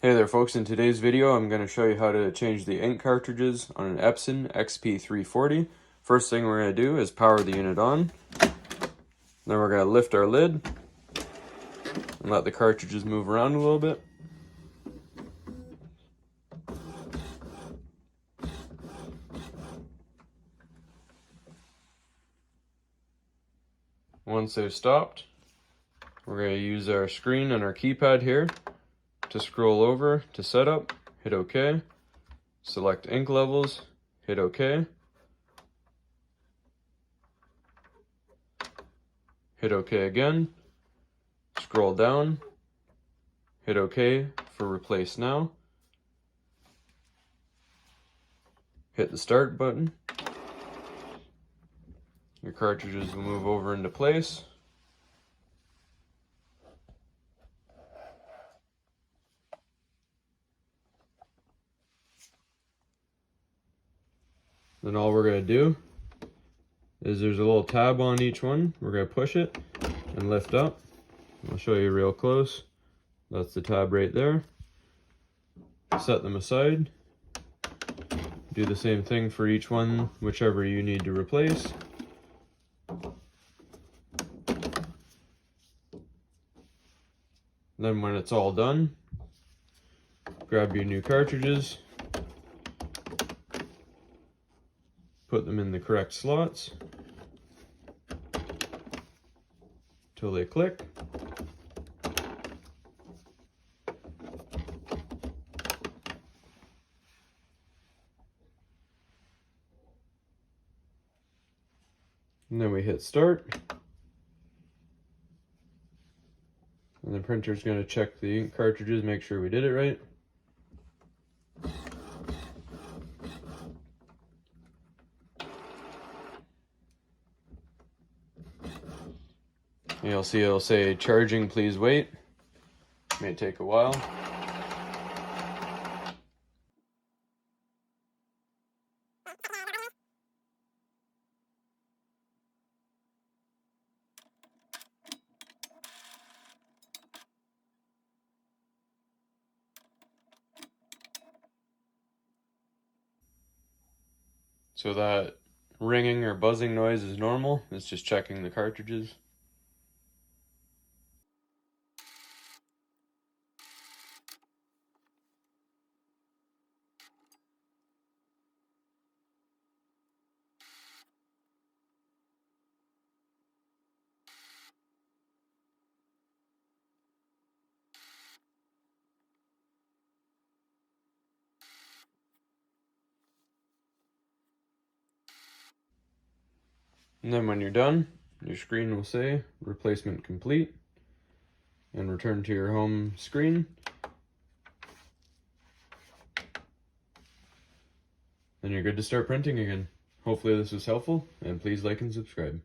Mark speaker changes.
Speaker 1: Hey there folks, in today's video I'm going to show you how to change the ink cartridges on an Epson XP-340. First thing we're going to do is power the unit on. Then we're going to lift our lid and let the cartridges move around a little bit. Once they've stopped, we're going to use our screen and our keypad here to scroll over to setup, hit OK, select ink levels, hit OK, hit OK again, scroll down, hit OK for replace now, hit the start button. Your cartridges will move over into place. Then all we're going to do is there's a little tab on each one. We're going to push it and lift up. I'll show you real close. That's the tab right there. Set them aside. Do the same thing for each one, whichever you need to replace. Then when it's all done, grab your new cartridges, put them in the correct slots till they click. And then we hit start. And the printer's going to check the ink cartridges, make sure we did it right. And you'll see it'll say charging, please wait. May take a while. So that ringing or buzzing noise is normal. It's just checking the cartridges. And then when you're done, your screen will say replacement complete and return to your home screen. Then you're good to start printing again. Hopefully this was helpful, and please like and subscribe.